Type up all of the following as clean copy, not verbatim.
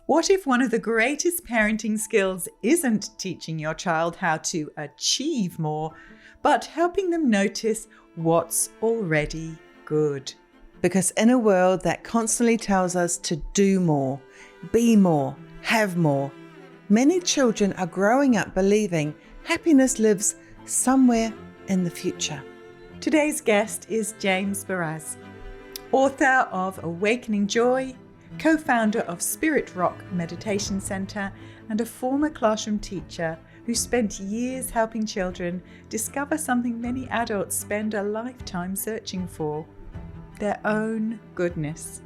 What if one of the greatest parenting skills isn't teaching your child how to achieve more, but helping them notice what's already good? Because in a world that constantly tells us to do more, be more, have more, many children are growing up believing happiness lives somewhere in the future. Today's guest is James Baraz, author of Awakening Joy, co-founder of Spirit Rock Meditation Center, and a former classroom teacher who spent years helping children discover something many adults spend a lifetime searching for: their own goodness.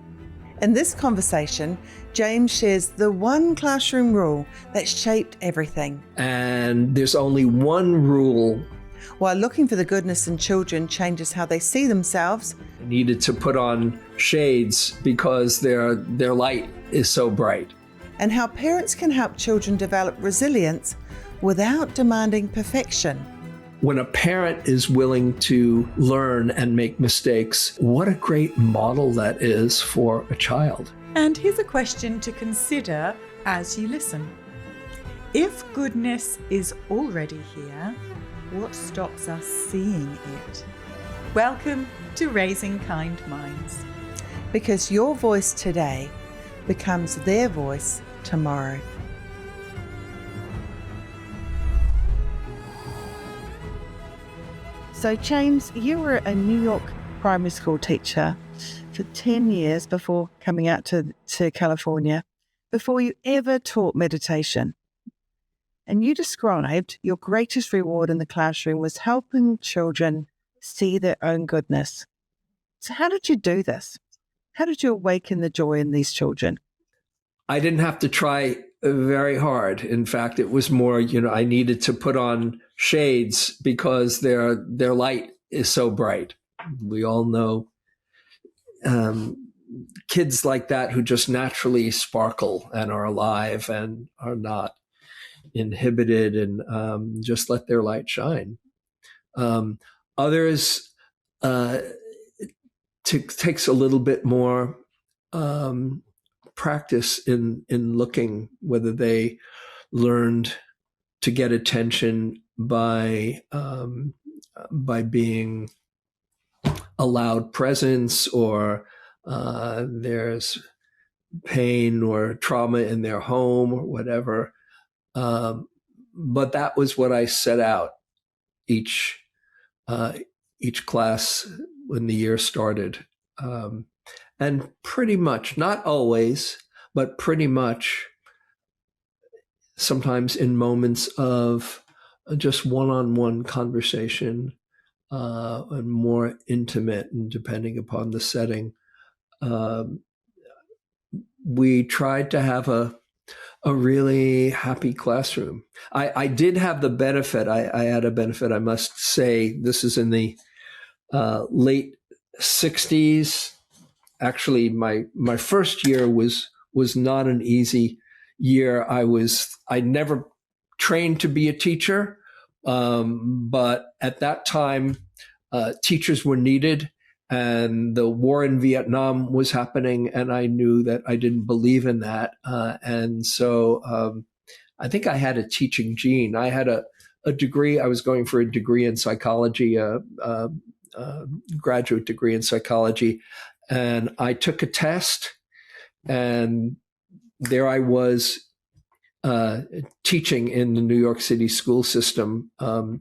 In this conversation, James shares the one classroom rule that shaped everything. And there's only one rule. While looking for the goodness in children changes how they see themselves. I needed to put on shades because their light is so bright. And how parents can help children develop resilience without demanding perfection. When a parent is willing to learn and make mistakes, what a great model that is for a child. And here's a question to consider as you listen. If goodness is already here, what stops us seeing it? Welcome to Raising Kind Minds. Because your voice today becomes their voice tomorrow. So James, you were a New York primary school teacher for 10 years before coming out to California, before you ever taught meditation. And you described your greatest reward in the classroom was helping children see their own goodness. So how did you do this? How did you awaken the joy in these children? I didn't have to try very hard. In fact, it was more, I needed to put on shades because their light is so bright. We all know kids like that who just naturally sparkle and are alive and are not inhibited and just let their light shine. Others, takes a little bit more practice in looking, whether they learned to get attention by being a loud presence, or there's pain or trauma in their home or whatever. But that was what I set out each class when the year started. And pretty much, not always, but pretty much, sometimes in moments of just one-on-one conversation, and more intimate, and depending upon the setting, we tried to have a really happy classroom. I did have the benefit. I had a benefit, I must say. This is in the late 60s. Actually, my first year was not an easy year. I never trained to be a teacher, but at that time, teachers were needed, and the war in Vietnam was happening, and I knew that I didn't believe in that. And so I think I had a teaching gene. I had a degree. I was going for a degree in psychology, a graduate degree in psychology. And I took a test, and there I was teaching in the New York City school system a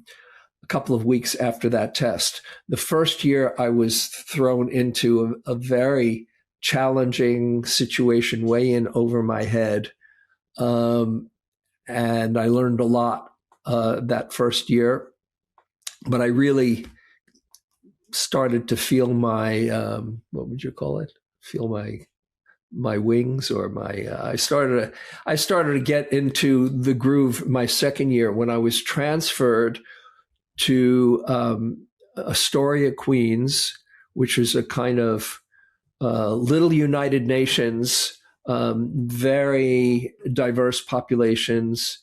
couple of weeks after that test. The first year I was thrown into a very challenging situation, way in over my head. And I learned a lot that first year, but I really started to feel my, what would you call it? Feel my wings, or my, I started to get into the groove my second year, when I was transferred to Astoria, Queens, which is a kind of little United Nations, very diverse populations,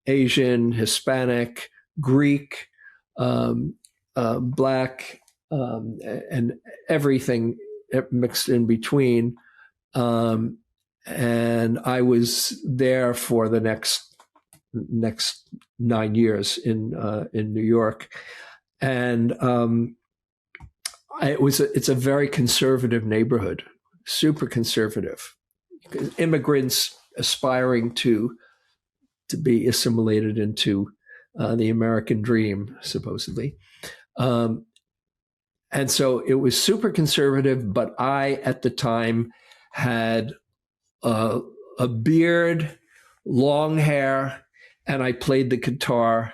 Asian, Hispanic, Greek, Black, and everything mixed in between. and I was there for the next 9 years in New York, and it's a very conservative neighborhood, super conservative. Immigrants aspiring to be assimilated into the American dream, supposedly. And so it was super conservative, but I, at the time, had a beard, long hair, and I played the guitar,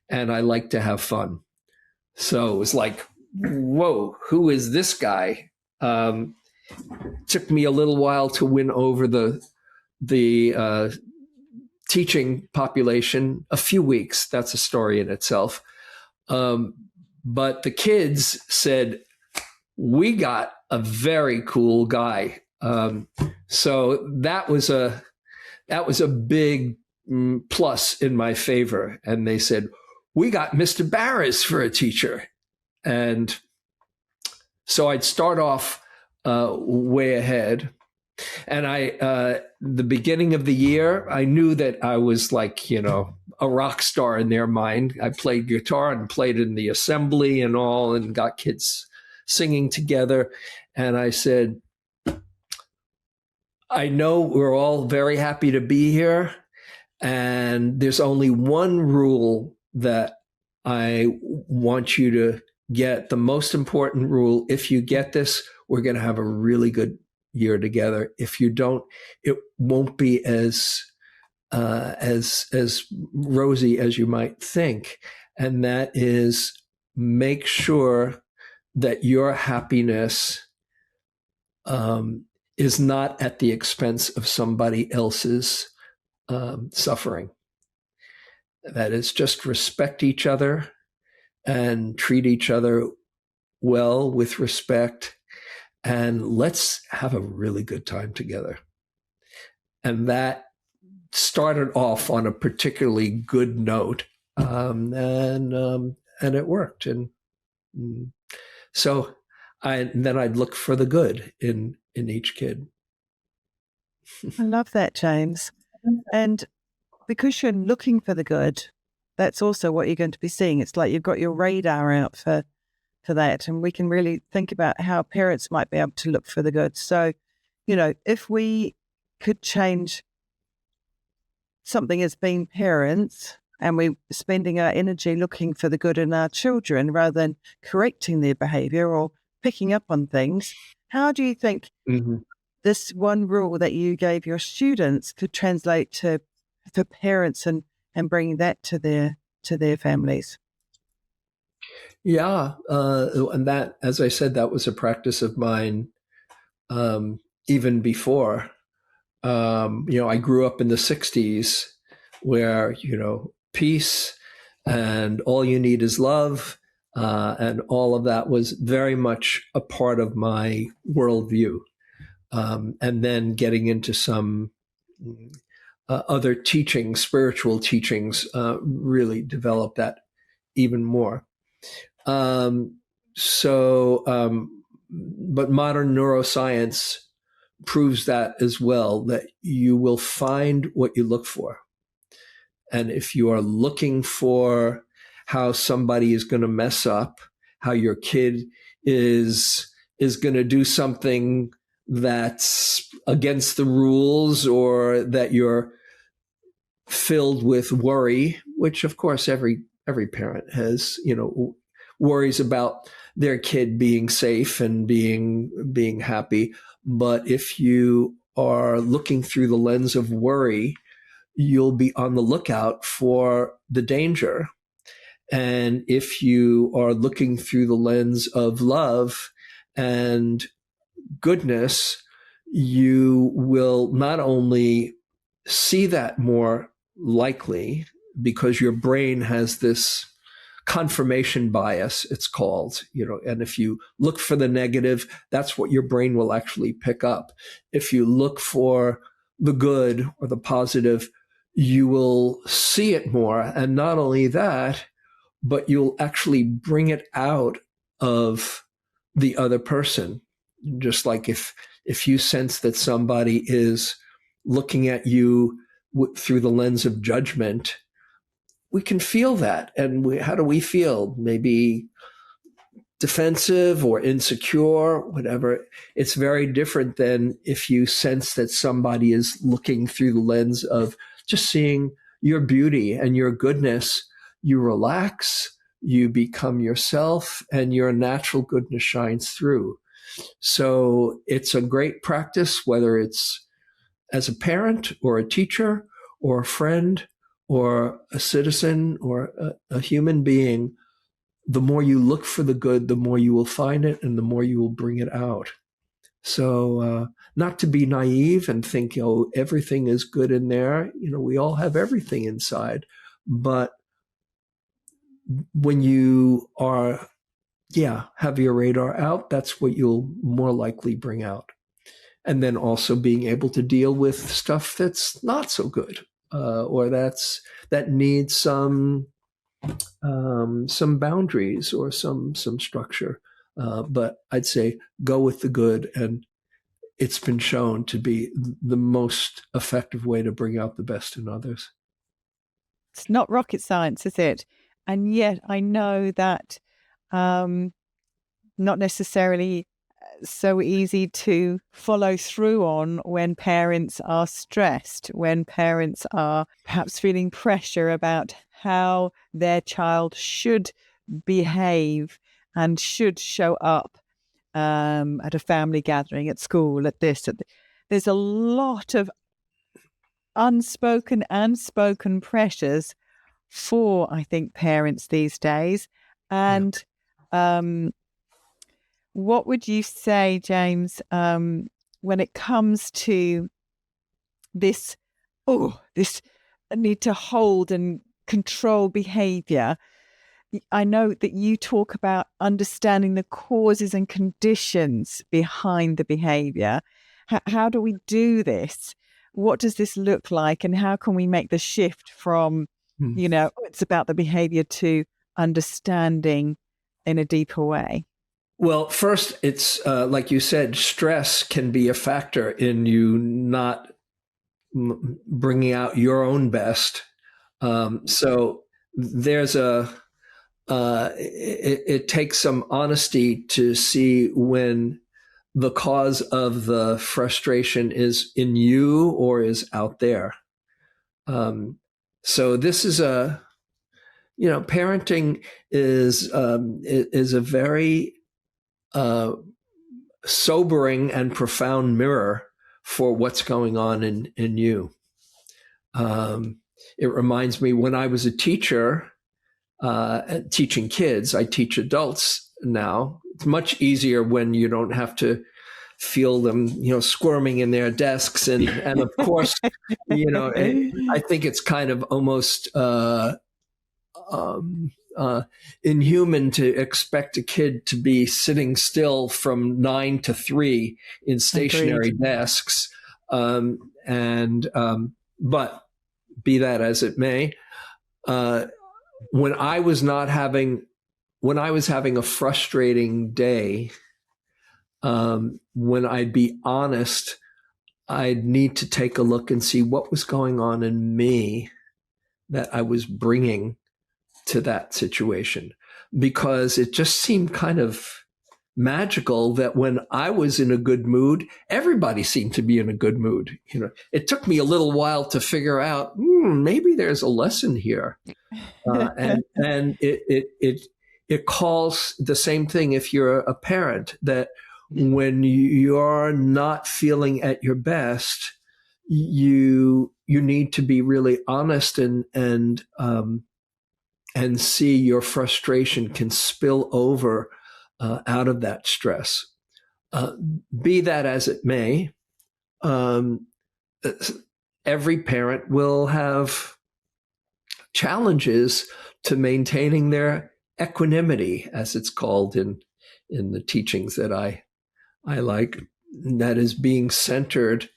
and I liked to have fun. So it was like, whoa, who is this guy? Took me a little while to win over the teaching population, a few weeks. That's a story in itself. But the kids said, we got a very cool guy. So that was a big plus in my favor. And they said, we got Mr. Baraz for a teacher. And so I'd start off way ahead. And the beginning of the year, I knew that I was like, a rock star in their mind. I played guitar and played in the assembly and all, and got kids singing together. And I said, I know we're all very happy to be here. And there's only one rule that I want you to get. The most important rule: if you get this, we're going to have a really good year together. If you don't, it won't be as rosy as you might think. And that is, make sure that your happiness is not at the expense of somebody else's suffering. That is, just respect each other and treat each other well, with respect, and let's have a really good time together. And that started off on a particularly good note, and it worked. And so then I'd look for the good in each kid. I love that, James. And because you're looking for the good, that's also what you're going to be seeing. It's like you've got your radar out for that. And we can really think about how parents might be able to look for the good. So, if we could change something as being parents, and we're spending our energy looking for the good in our children rather than correcting their behavior or picking up on things, how do you think this one rule that you gave your students could translate for parents and bring that to their families? Yeah. And that, as I said, that was a practice of mine even before. I grew up in the 60s where, peace and all you need is love. And all of that was very much a part of my worldview. And then getting into some other teachings, spiritual teachings, really developed that even more. But modern neuroscience proves that as well, that you will find what you look for. And if you are looking for how somebody is going to mess up, how your kid is going to do something that's against the rules, or that you're filled with worry, which of course every parent has, worries about their kid being safe and being happy. But if you are looking through the lens of worry, you'll be on the lookout for the danger. And if you are looking through the lens of love and goodness, you will not only see that more likely, because your brain has this confirmation bias, it's called, and if you look for the negative, that's what your brain will actually pick up. If you look for the good or the positive, you will see it more. And not only that, but you'll actually bring it out of the other person. Just like if you sense that somebody is looking at you through the lens of judgment, we can feel that. And how do we feel? Maybe defensive or insecure, whatever. It's very different than if you sense that somebody is looking through the lens of just seeing your beauty and your goodness. You relax, you become yourself, and your natural goodness shines through. So it's a great practice, whether it's as a parent or a teacher or a friend or a citizen or a human being. The more you look for the good, the more you will find it and the more you will bring it out. So not to be naive and think, oh, everything is good in there. We all have everything inside. But when you are, have your radar out, that's what you'll more likely bring out. And then also being able to deal with stuff that's not so good, or that needs some boundaries or some structure. But I'd say go with the good, and it's been shown to be the most effective way to bring out the best in others. It's not rocket science, is it? And yet I know that not necessarily so easy to follow through on when parents are stressed, when parents are perhaps feeling pressure about how their child should behave and should show up at a family gathering, at school, at this. There's a lot of unspoken and spoken pressures for, I think, parents these days. And what would you say, James, when it comes to this need to hold and control behavior? I know that you talk about understanding the causes and conditions behind the behavior. How do we do this? What does this look like? And how can we make the shift from, it's about the behavior to understanding in a deeper way? Well, first, it's like you said, stress can be a factor in you not bringing out your own best. So there's it takes some honesty to see when the cause of the frustration is in you or is out there. So this is parenting is a very sobering and profound mirror for what's going on in you. It reminds me when I was a teacher, teaching kids. I teach adults now. It's much easier when you don't have to feel them, squirming in their desks. And of course, I think it's kind of almost inhuman to expect a kid to be sitting still from 9 to 3 in stationary desks. But be that as it may, when I was having a frustrating day, when I'd be honest, I'd need to take a look and see what was going on in me that I was bringing to that situation, because it just seemed kind of magical that when I was in a good mood, everybody seemed to be in a good mood. It took me a little while to figure out, maybe there's a lesson here. And it calls the same thing if you're a parent, that when you're not feeling at your best, you need to be really honest and see your frustration can spill over out of that stress. Be that as it may, every parent will have challenges to maintaining their equanimity, as it's called in the teachings that I like. That is being centered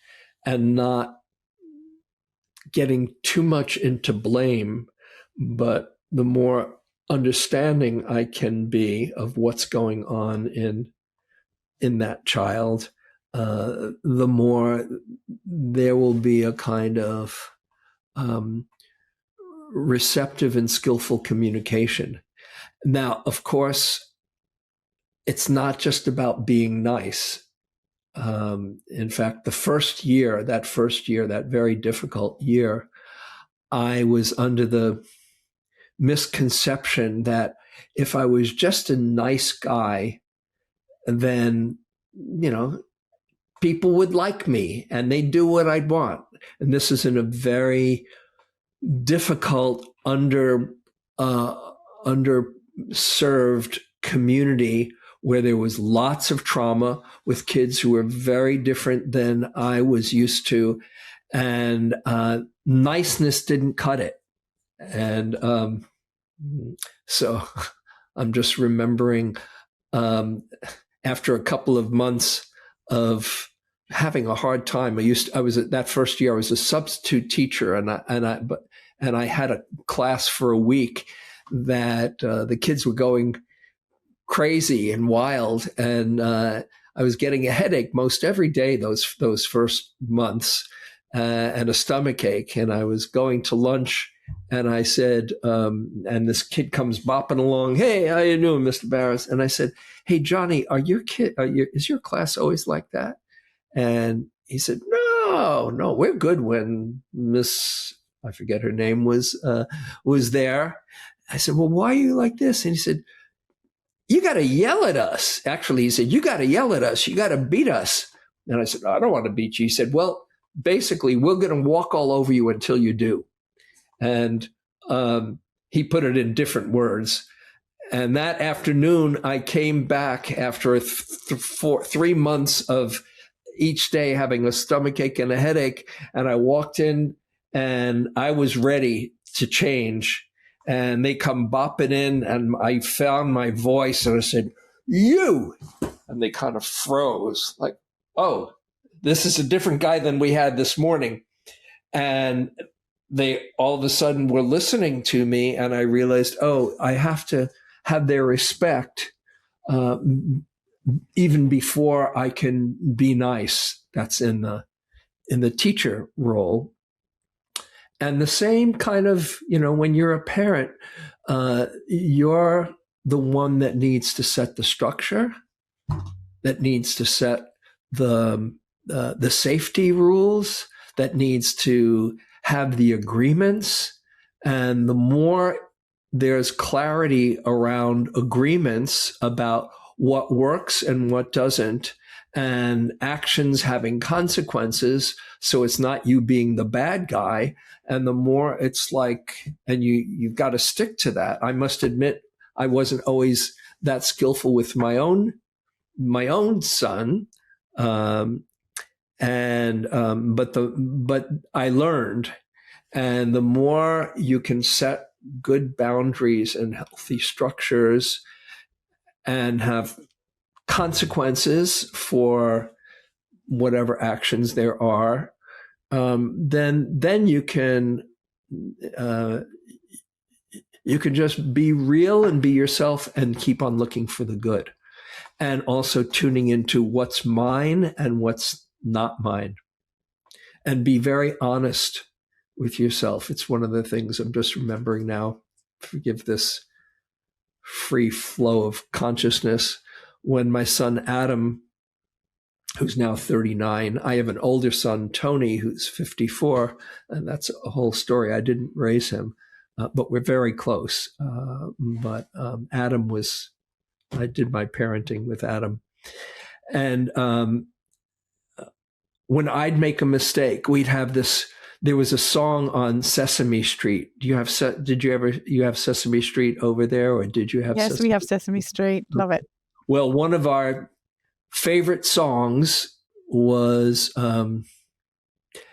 and not getting too much into blame, but the more understanding I can be of what's going on in that child, the more there will be a kind of receptive and skillful communication. Now, of course, it's not just about being nice. In fact, that first year, that very difficult year, I was under the misconception that if I was just a nice guy, then, people would like me and they'd do what I'd want. And this is in a very difficult, underserved community where there was lots of trauma with kids who were very different than I was used to. And niceness didn't cut it. And so I'm just remembering after a couple of months of having a hard time, that first year I was a substitute teacher, and I had a class for a week that the kids were going crazy and wild, and I was getting a headache most every day those first months, and a stomach ache. And I was going to lunch, and I said, and this kid comes bopping along, "Hey, how you doing, Mr. Baraz?" And I said, "Hey, Johnny, is your class always like that?" And he said, No, we're good when Miss, I forget her name, was there. I said, "Well, why are you like this?" And he said, "You got to yell at us." Actually, he said, "You got to yell at us. You got to beat us." And I said, "I don't want to beat you." He said, "Well, basically, we're going to walk all over you until you do." And he put it in different words. And that afternoon, I came back after 3 months of each day having a stomachache and a headache. And I walked in and I was ready to change. And they come bopping in and I found my voice and I said, "You!" And they kind of froze like, "Oh, this is a different guy than we had this morning." And they all of a sudden were listening to me, and I realized, I have to have their respect even before I can be nice. That's in the teacher role. And the same kind of, when you're a parent, you're the one that needs to set the structure, that needs to set the safety rules, that needs to have the agreements. And the more there's clarity around agreements about what works and what doesn't, and actions having consequences, so it's not you being the bad guy, and the more it's like, and you've got to stick to that. I must admit, I wasn't always that skillful with my own son, but I learned. And the more you can set good boundaries and healthy structures and have consequences for whatever actions there are, then you can just be real and be yourself and keep on looking for the good, and also tuning into what's mine and what's not mine, and be very honest with yourself. It's one of the things I'm just remembering now. Forgive this free flow of consciousness. When my son Adam, who's now 39, I have an older son, Tony, who's 54, and that's a whole story. I didn't raise him, but we're very close. But Adam I did my parenting with Adam. And when I'd make a mistake, we'd have this. There was a song on Sesame Street. You have Sesame Street over there, or did you have? Yes, we have Sesame Street. Love it. Well, one of our favorite songs was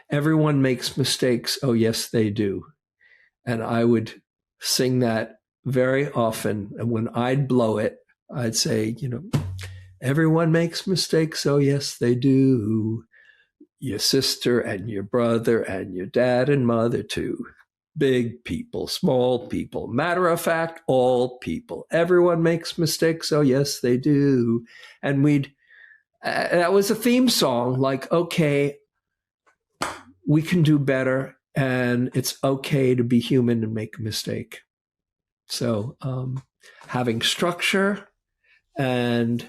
"Everyone Makes Mistakes, Oh Yes They Do," and I would sing that very often. And when I'd blow it, I'd say, "Everyone makes mistakes, oh yes they do. Your sister and your brother and your dad and mother too. Big people, small people, matter of fact, all people. Everyone makes mistakes, oh yes they do." And that was a theme song, like, okay, we can do better, and it's okay to be human and make a mistake. So having structure and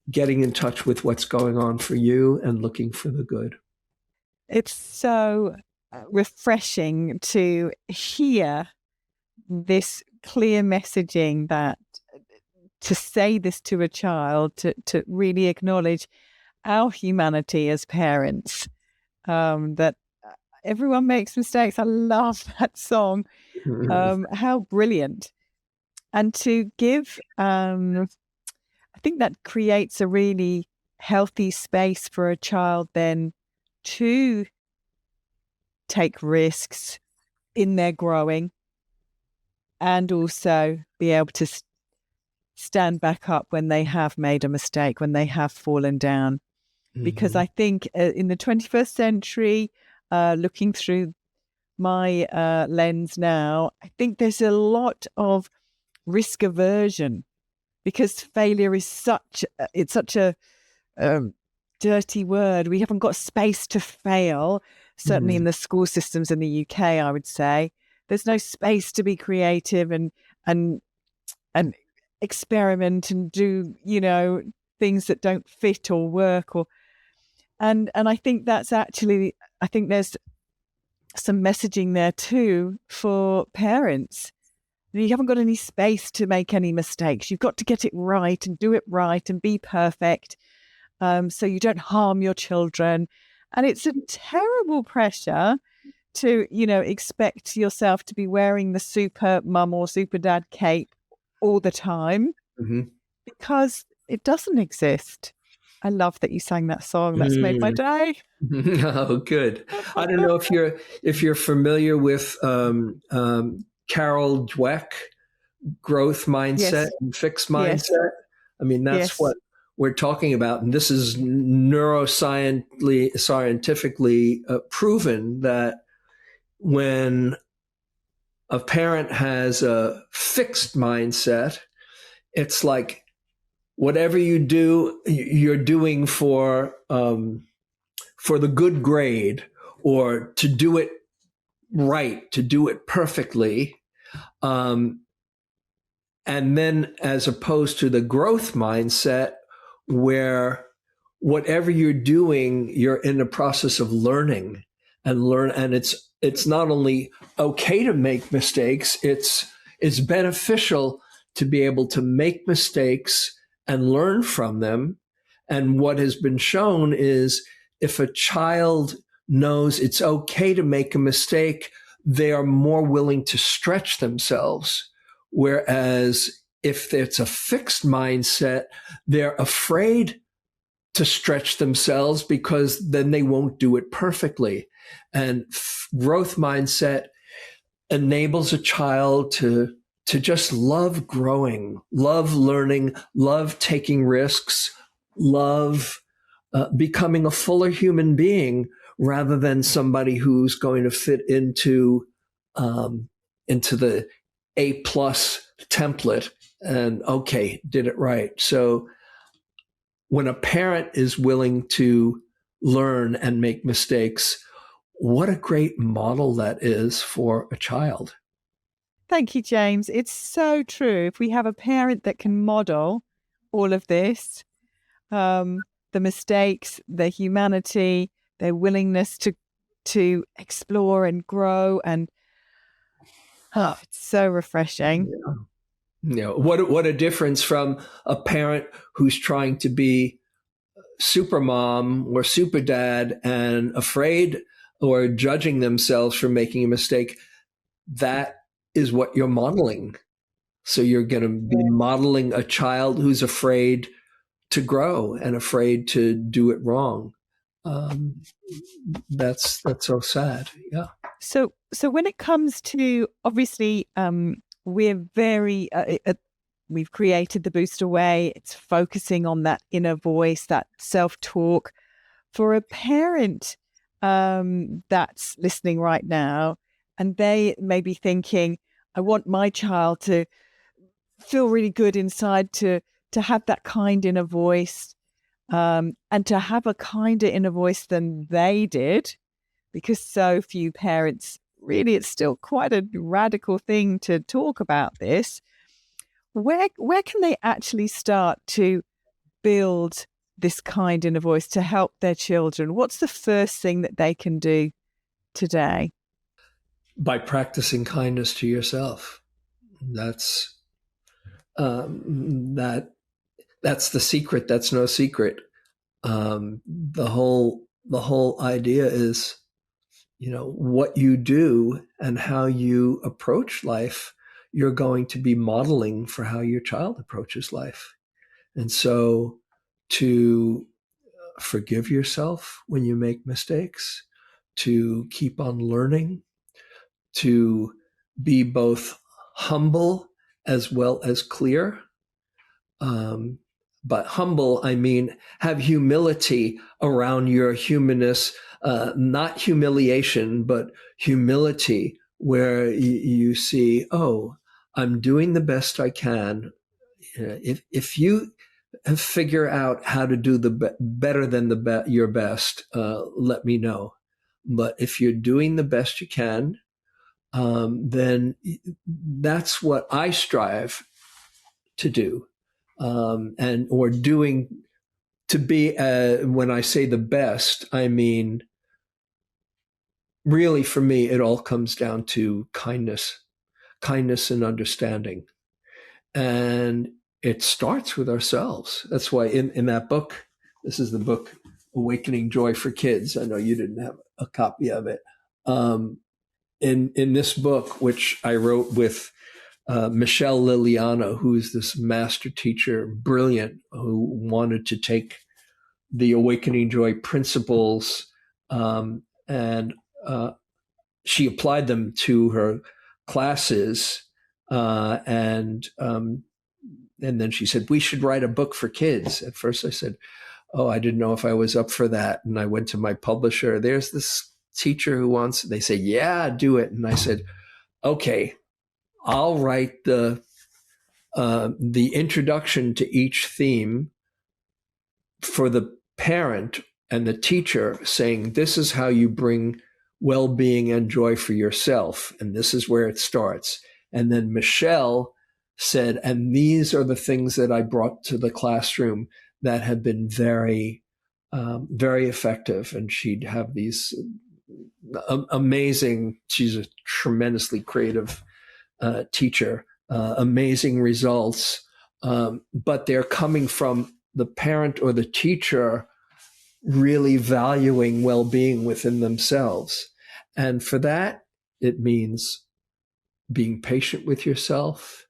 getting in touch with what's going on for you and looking for the good. It's so refreshing to hear this clear messaging, that to say this to a child, to really acknowledge our humanity as parents, that everyone makes mistakes. I love that song. How brilliant. And to give, I think that creates a really healthy space for a child then to take risks in their growing, and also be able to stand back up when they have made a mistake, when they have fallen down. Because I think in the 21st century, looking through my lens now, I think there's a lot of risk aversion, because failure is such a dirty word. We haven't got space to fail. Certainly in the school systems in the UK, I would say there's no space to be creative and experiment and do, things that don't fit or work, or and I think that's actually, I think there's some messaging there too for parents. You haven't got any space to make any mistakes. You've got to get it right and do it right and be perfect, so you don't harm your children. And it's a terrible pressure to, expect yourself to be wearing the super mum or super dad cape all the time, because it doesn't exist. I love that you sang that song. That's made my day. Oh, good. I don't know if you're familiar with Carol Dweck, growth mindset and fixed mindset. Yes. I mean, that's what we're talking about. And this is scientifically proven that when a parent has a fixed mindset, it's like whatever you do, you're doing for the good grade, or to do it right, to do it perfectly. And then as opposed to the growth mindset, where whatever you're doing, you're in the process of learning and it's not only okay to make mistakes, it's beneficial to be able to make mistakes and learn from them. And what has been shown is if a child knows it's okay to make a mistake, they are more willing to stretch themselves. Whereas if it's a fixed mindset, they're afraid to stretch themselves because then they won't do it perfectly. And growth mindset enables a child to just love growing, love learning, love taking risks, love becoming a fuller human being, rather than somebody who's going to fit into the A+ template and, okay, did it right. So when a parent is willing to learn and make mistakes, what a great model that is for a child. Thank you, James. It's so true. If we have a parent that can model all of this, the mistakes, their humanity, their willingness to explore and grow, and it's so refreshing. What a difference from a parent who's trying to be super mom or super dad and afraid or judging themselves for making a mistake. That is what you're modeling. So you're going to be modeling a child who's afraid to grow and afraid to do it wrong. That's so sad. Yeah. So when it comes to, obviously, we're very, we've created the Booster Way. It's focusing on that inner voice, that self-talk. For a parent that's listening right now, and they may be thinking, I want my child to feel really good inside, to have that kind inner voice. and to have a kinder inner voice than they did, because so few parents, really, it's still quite a radical thing to talk about this. Where can they actually start to build this kind inner voice to help their children? What's the first thing that they can do today? By practicing kindness to yourself. That's that's the secret. That's no secret. The whole idea is, what you do and how you approach life, you're going to be modeling for how your child approaches life. And so to forgive yourself when you make mistakes, to keep on learning, to be both humble as well as clear. But humble, I mean, have humility around your humanness, not humiliation, but humility, where you see, oh, I'm doing the best I can. If you figure out how to do better than your best, let me know. But if you're doing the best you can, then that's what I strive to do. Or doing to be, when I say the best, I mean, really for me, it all comes down to kindness and understanding. And it starts with ourselves. That's why in that book, this is the book, Awakening Joy for Kids. I know you didn't have a copy of it. In this book, which I wrote with Michelle Liliano, who's this master teacher, brilliant, who wanted to take the Awakening Joy principles and she applied them to her classes, and then she said, we should write a book for kids. At first I said, oh, I didn't know if I was up for that. And I went to my publisher. There's this teacher who wants, they said, yeah, do it. And I said, okay, I'll write the introduction to each theme for the parent and the teacher, saying, this is how you bring well-being and joy for yourself. And this is where it starts. And then Michelle said, and these are the things that I brought to the classroom that have been very, very effective. And she'd have these amazing, she's a tremendously creative teacher, amazing results. But they're coming from the parent or the teacher really valuing well-being within themselves. And for that, it means being patient with yourself.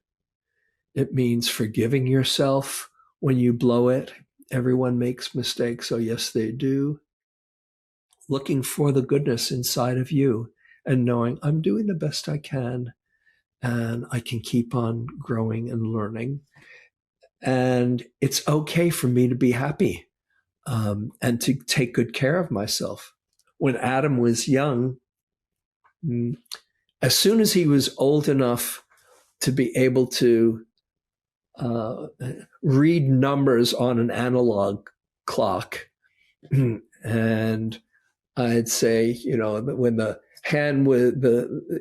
It means forgiving yourself when you blow it. Everyone makes mistakes. Oh, yes, they do. Looking for the goodness inside of you and knowing I'm doing the best I can and I can keep on growing and learning. And it's okay for me to be happy and to take good care of myself. When Adam was young, as soon as he was old enough to be able to read numbers on an analog clock, and I'd say, when the hand was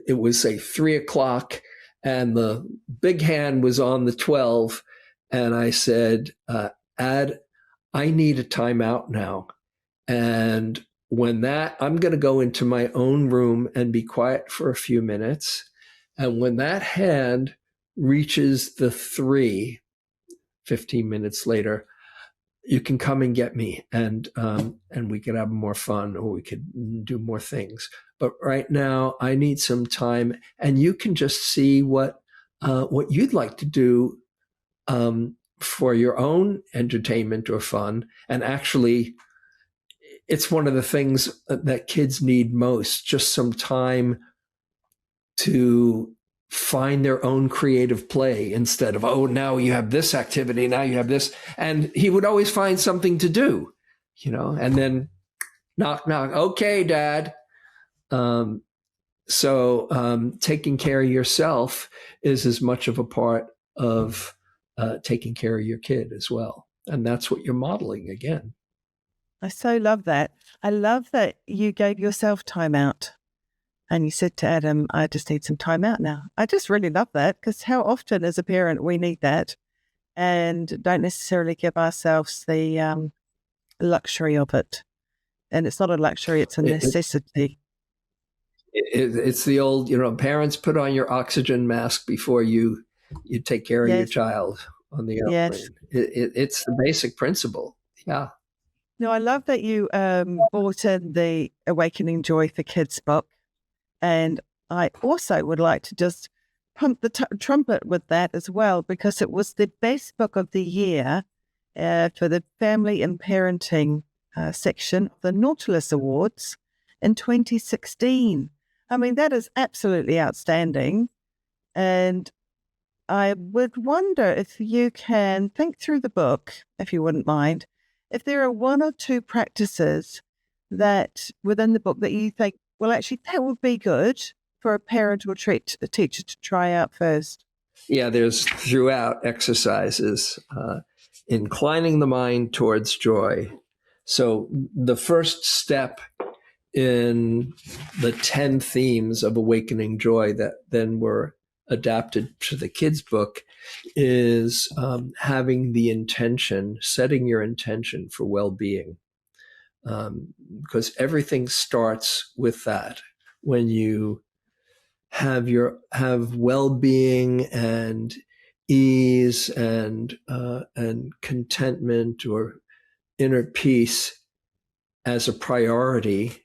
it was say 3:00 and the big hand was on the 12, and I said, Ad, I need a timeout now. And when I'm going to go into my own room and be quiet for a few minutes. And when that hand reaches the 3, 15 minutes later, you can come and get me, and we could have more fun, or we could do more things. But right now, I need some time, and you can just see what you'd like to do for your own entertainment or fun. And actually, it's one of the things that kids need most, just some time to find their own creative play instead of, oh, now you have this activity, now you have this. And he would always find something to do, and then knock, knock. Okay, Dad. So taking care of yourself is as much of a part of taking care of your kid as well. And that's what you're modeling again. I so love that. I love that you gave yourself time out and you said to Adam, I just need some time out now. I just really love that, because how often as a parent we need that and don't necessarily give ourselves the luxury of it. And it's not a luxury, it's a necessity. It's the old, parents, put on your oxygen mask before you take care of your child on the airplane. Yes. It's the basic principle. Yeah. No, I love that you brought in the Awakening Joy for Kids book. And I also would like to just pump the trumpet with that as well, because it was the best book of the year for the Family and Parenting section of the Nautilus Awards in 2016. I mean, that is absolutely outstanding. And I would wonder if you can think through the book, if you wouldn't mind, if there are one or two practices that within the book that you think, well, actually, that would be good for a parent or a teacher to try out first. Yeah, there's throughout exercises, inclining the mind towards joy. So the first step in the 10 themes of awakening joy that then were adapted to the kids' book is having the intention, setting your intention for well-being. Because everything starts with that. When you have well-being and ease and contentment or inner peace as a priority,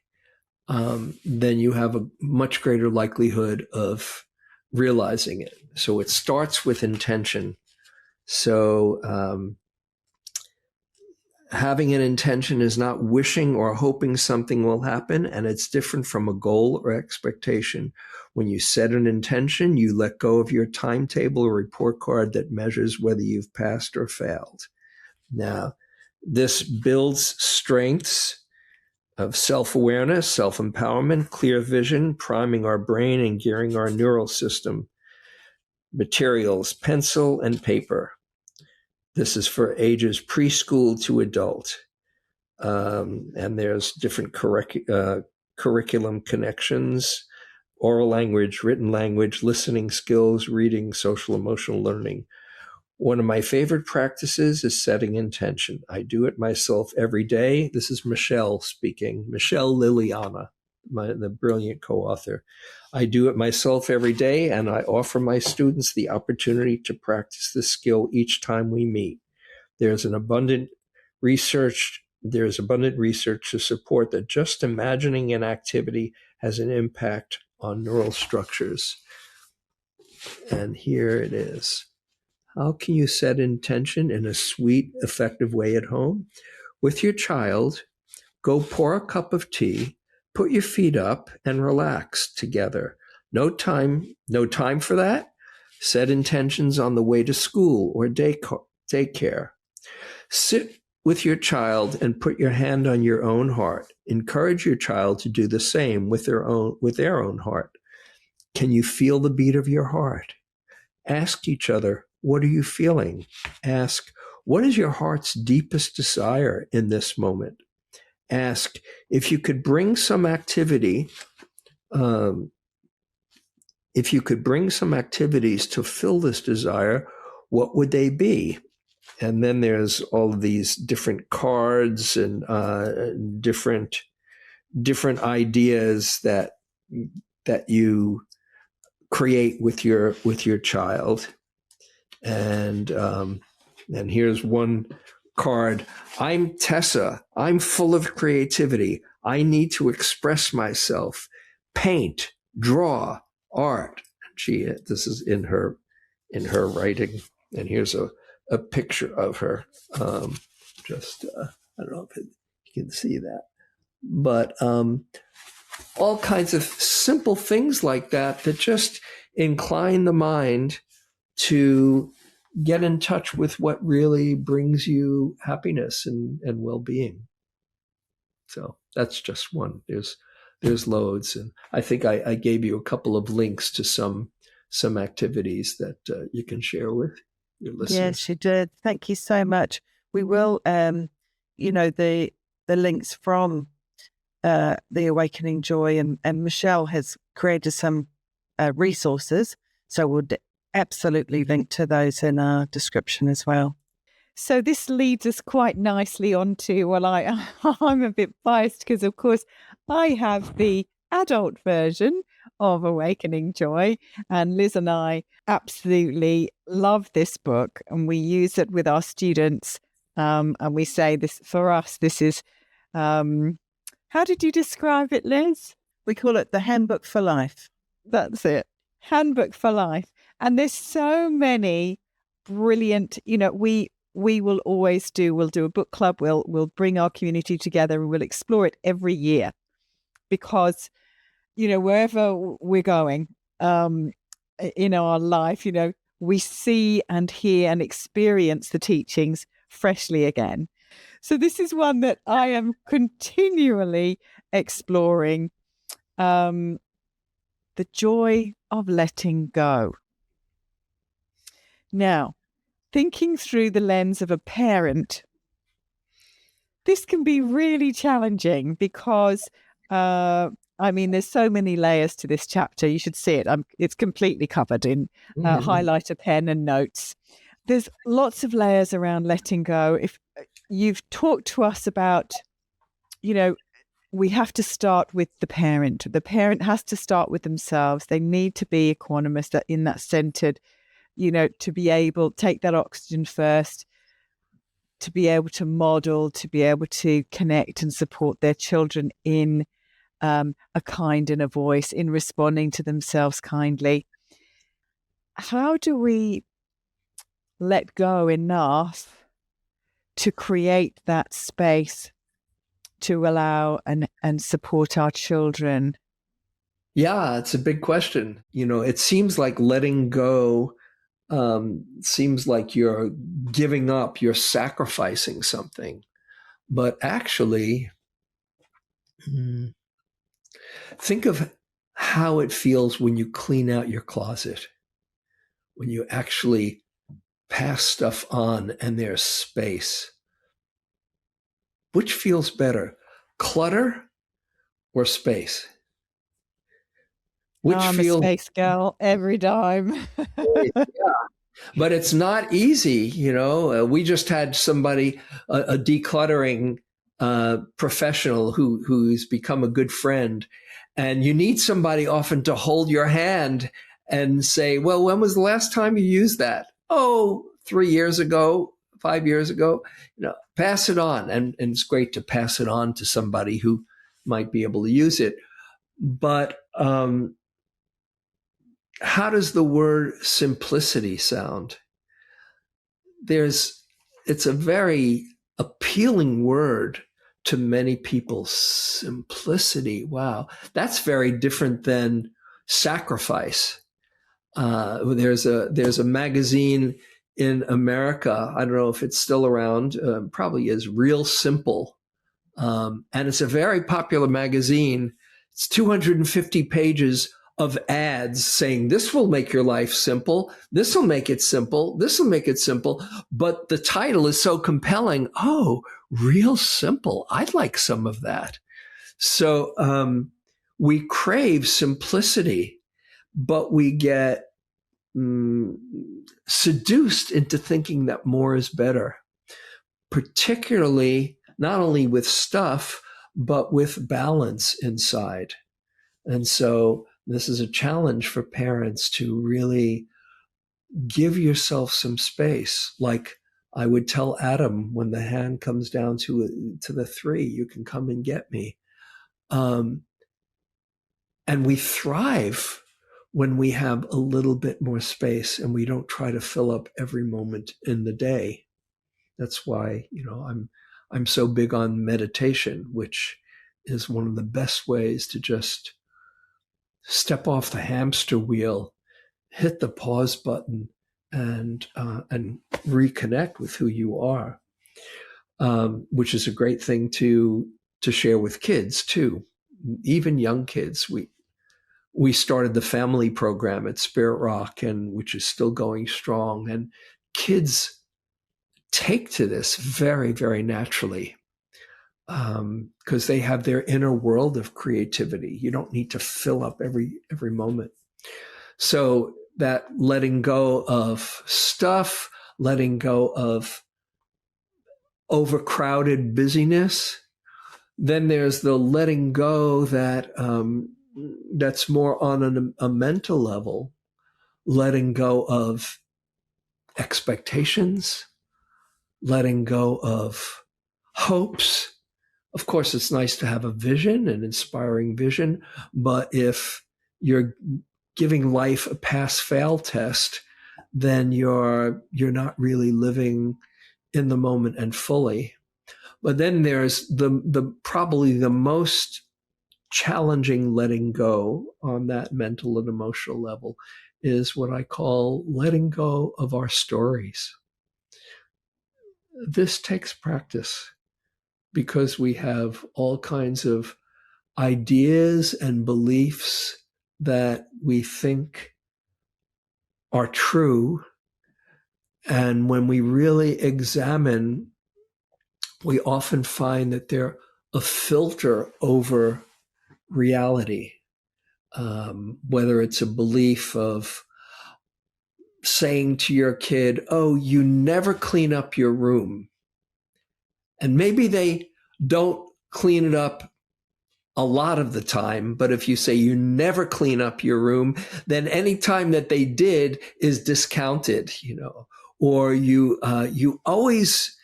then you have a much greater likelihood of realizing it. So it starts with intention. So having an intention is not wishing or hoping something will happen, and it's different from a goal or expectation. When you set an intention, you let go of your timetable or report card that measures whether you've passed or failed. Now, this builds strengths of self-awareness, self-empowerment, clear vision, priming our brain and gearing our neural system. Materials, pencil and paper. This is for ages preschool to adult. And there's different curriculum connections, oral language, written language, listening skills, reading, social emotional learning. One of my favorite practices is setting intention. I do it myself every day. This is Michelle speaking, Michelle Liliana, the brilliant co-author. I do it myself every day, and I offer my students the opportunity to practice this skill each time we meet. There's abundant research to support that just imagining an activity has an impact on neural structures. And here it is. How can you set intention in a sweet, effective way at home? With your child, go pour a cup of tea, put your feet up, and relax together. No time for that? Set intentions on the way to school or daycare. Sit with your child and put your hand on your own heart. Encourage your child to do the same with their own heart. Can you feel the beat of your heart? Ask each other, what are you feeling? Ask, what is your heart's deepest desire in this moment? Ask, if you could bring some activity, if you could bring some activities to fill this desire, what would they be? And then there's all of these different cards and different ideas that you create with your child. And here's one card. I'm Tessa. I'm full of creativity. I need to express myself. Paint, draw, art. This is in her writing. And here's a picture of her. I don't know if you can see that, but all kinds of simple things like that just incline the mind to get in touch with what really brings you happiness and well-being. So that's just one. There's loads, and I think I gave you a couple of links to some activities that you can share with your listeners. Yes, you did. Thank you so much. We will, the links from the Awakening Joy, and Michelle has created some resources, so we'll absolutely link to those in our description as well. So this leads us quite nicely onto, well, I'm a bit biased because, of course, I have the adult version of Awakening Joy, and Liz and I absolutely love this book, and we use it with our students, and we say this, for us, this is, how did you describe it, Liz? We call it the Handbook for Life. That's it. Handbook for Life. And there's so many brilliant, we will always we'll do a book club, we'll bring our community together and we'll explore it every year because, wherever we're going in our life, we see and hear and experience the teachings freshly again. So this is one that I am continually exploring, the joy of letting go. Now, thinking through the lens of a parent, this can be really challenging because, there's so many layers to this chapter. You should see it. It's completely covered in highlighter pen and notes. There's lots of layers around letting go. If you've talked to us about, we have to start with the parent. The parent has to start with themselves. They need to be equanimous, in that centered, to be able to take that oxygen first, to be able to model, to be able to connect and support their children in a kind and a voice, in responding to themselves kindly. How do we let go enough to create that space to allow and support our children? Yeah, it's a big question. It seems like letting go seems like you're giving up, you're sacrificing something. But actually, think of how it feels when you clean out your closet, when you actually pass stuff on and there's space. Which feels better, clutter or space? I'm a space girl every time. Yeah. But it's not easy, we just had somebody, a decluttering professional who's become a good friend. And you need somebody often to hold your hand and say, well, when was the last time you used that? Oh, 3 years ago, 5 years ago. Pass it on. And it's great to pass it on to somebody who might be able to use it. But how does the word simplicity sound? It's a very appealing word to many people. Simplicity. Wow. That's very different than sacrifice. There's a magazine in America. I don't know if it's still around. Probably is, Real Simple. And it's a very popular magazine. It's 250 pages of ads saying this will make your life simple. This will make it simple. This will make it simple. But the title is so compelling. Oh, Real Simple. I'd like some of that. So we crave simplicity, but we get seduced into thinking that more is better, particularly not only with stuff, but with balance inside. And so this is a challenge for parents to really give yourself some space. Like I would tell Adam, when the hand comes down to the 3, you can come and get me. And we thrive when we have a little bit more space and we don't try to fill up every moment in the day. That's why, I'm so big on meditation, which is one of the best ways to just step off the hamster wheel, hit the pause button, and reconnect with who you are, which is a great thing to share with kids too, even young kids. We started the family program at Spirit Rock, and which is still going strong, and kids take to this very, very naturally, because they have their inner world of creativity. You don't need to fill up every moment. So that letting go of stuff, letting go of overcrowded busyness. Then there's the letting go that that's more on a mental level, letting go of expectations, letting go of hopes. Of course, it's nice to have a vision, an inspiring vision, but if you're giving life a pass-fail test, then you're not really living in the moment and fully. But then there's the probably the most challenging letting go on that mental and emotional level is what I call letting go of our stories. This takes practice because we have all kinds of ideas and beliefs that we think are true. And when we really examine, we often find that they're a filter over reality, whether it's a belief of saying to your kid, oh, you never clean up your room. And maybe they don't clean it up a lot of the time, but if you say you never clean up your room, then any time that they did is discounted, or you're always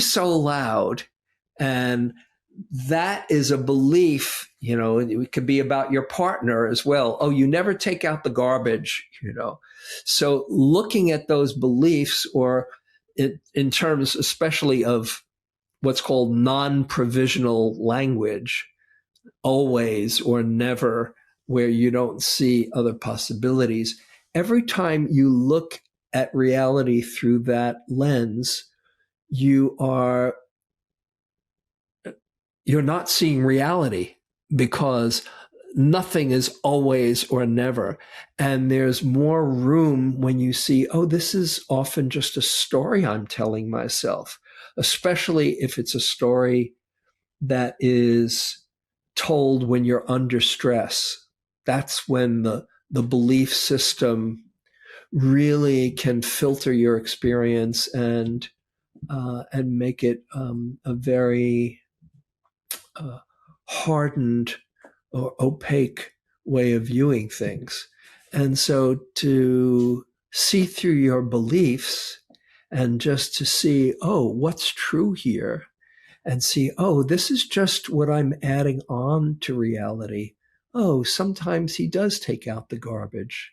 so loud. And that is a belief, it could be about your partner as well. Oh, you never take out the garbage, So looking at those beliefs, or in terms especially of what's called non-provisional language, always or never, where you don't see other possibilities. Every time you look at reality through that lens, you're not seeing reality, because nothing is always or never. And there's more room when you see, oh, this is often just a story I'm telling myself, especially if it's a story that is told when you're under stress. That's when the belief system really can filter your experience and make it a very hardened or opaque way of viewing things. And so to see through your beliefs and just to see, oh, what's true here? And see, oh, this is just what I'm adding on to reality. Oh, sometimes he does take out the garbage.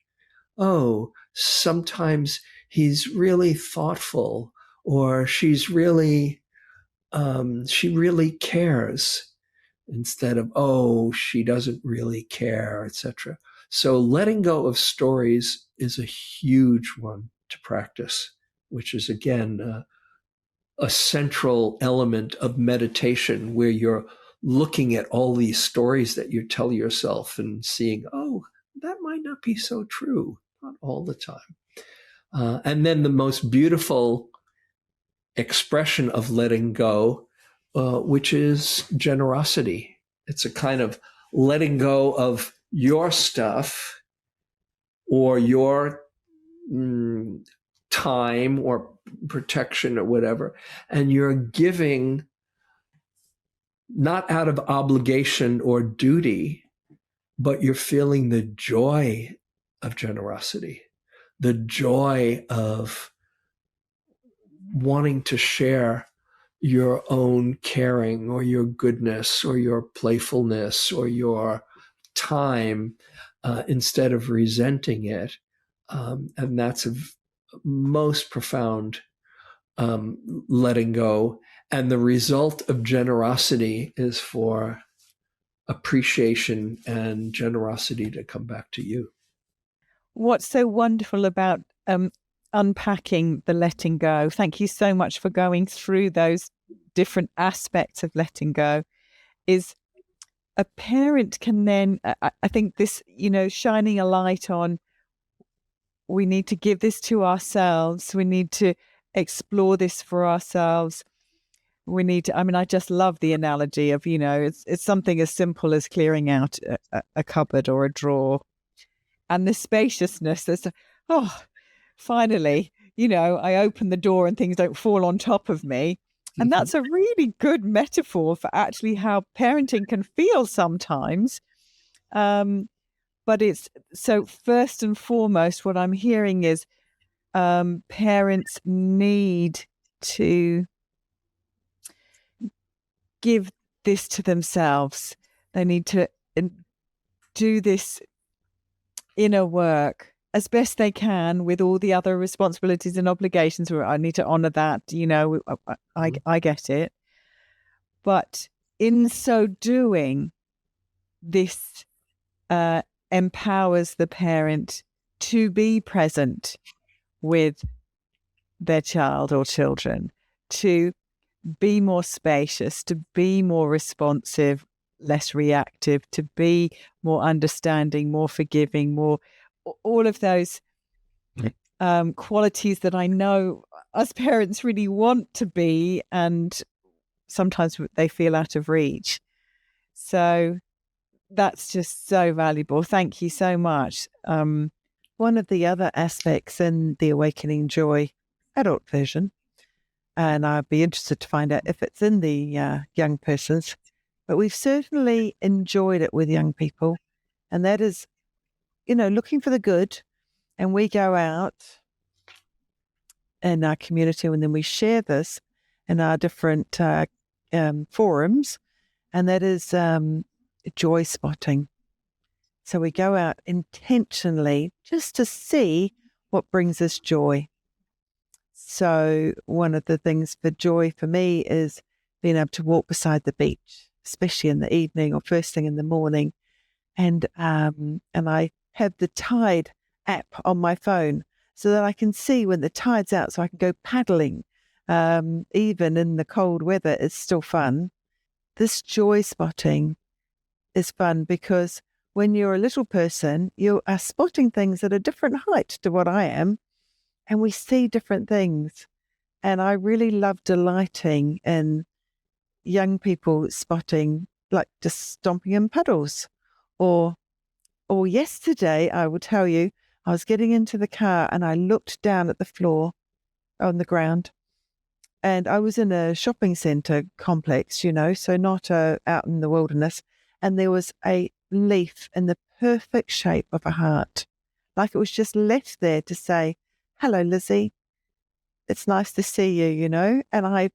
Oh, sometimes he's really thoughtful, or she really cares, instead of, oh, she doesn't really care, etc. So letting go of stories is a huge one to practice, which is, again, a central element of meditation, where you're looking at all these stories that you tell yourself and seeing, oh, that might not be so true, not all the time. And then the most beautiful expression of letting go, which is generosity. It's a kind of letting go of your stuff or your time or protection or whatever, and you're giving not out of obligation or duty, but you're feeling the joy of generosity, the joy of wanting to share your own caring or your goodness or your playfulness or your time, instead of resenting it. And that's a most profound letting go. And the result of generosity is for appreciation and generosity to come back to you. What's so wonderful about unpacking the letting go, thank you so much for going through those different aspects of letting go, is a parent can then, I think this, shining a light on, we need to give this to ourselves. We need to explore this for ourselves. We need to, I mean, I just love the analogy of, it's something as simple as clearing out a cupboard or a drawer, and the spaciousness that's, oh, finally, I open the door and things don't fall on top of me. And that's a really good metaphor for actually how parenting can feel sometimes. But it's so, first and foremost, what I'm hearing is parents need to give this to themselves. They need to do this inner work as best they can with all the other responsibilities and obligations. Where I need to honor that, I get it. But in so doing, this empowers the parent to be present with their child or children, to be more spacious, to be more responsive, less reactive, to be more understanding, more forgiving, more all of those qualities that I know us parents really want to be, and sometimes they feel out of reach. So that's just so valuable. Thank you so much. One of the other aspects in the Awakening Joy adult version, and I'd be interested to find out if it's in the young persons, but we've certainly enjoyed it with young people, and that is, looking for the good. And we go out in our community, and then we share this in our different forums, and that is joy spotting. So we go out intentionally just to see what brings us joy. So one of the things for joy for me is being able to walk beside the beach, especially in the evening or first thing in the morning. And I have the tide app on my phone so that I can see when the tide's out, so I can go paddling. Even in the cold weather, it's still fun. This joy spotting is fun because when you're a little person, you are spotting things at a different height to what I am, and we see different things. And I really love delighting in young people spotting, like just stomping in puddles. Or yesterday, I will tell you, I was getting into the car and I looked down at the floor on the ground, and I was in a shopping centre complex, so not out in the wilderness. And there was a leaf in the perfect shape of a heart, like it was just left there to say, "Hello, Lizzie. It's nice to see you," And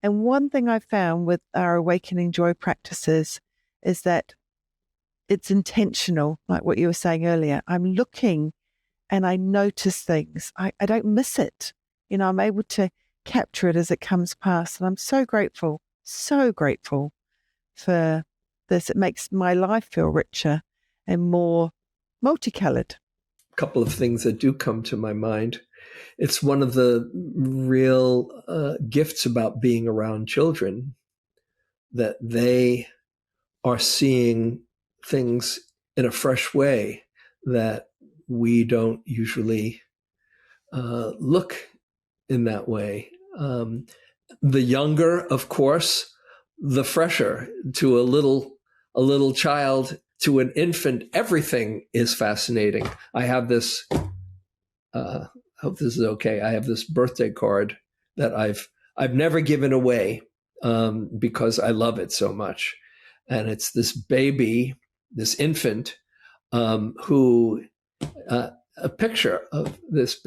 and one thing I found with our Awakening Joy practices is that it's intentional, like what you were saying earlier. I'm looking and I notice things. I don't miss it. I'm able to capture it as it comes past. And I'm so grateful for this. It makes my life feel richer and more multicolored. A couple of things that do come to my mind. It's one of the real gifts about being around children, that they are seeing things in a fresh way that we don't usually look in that way. The younger, of course, the fresher. To a little child, to an infant, everything is fascinating. I have this, hope this is okay. I have this birthday card that I've never given away because I love it so much. And it's this baby, this infant, who a picture of this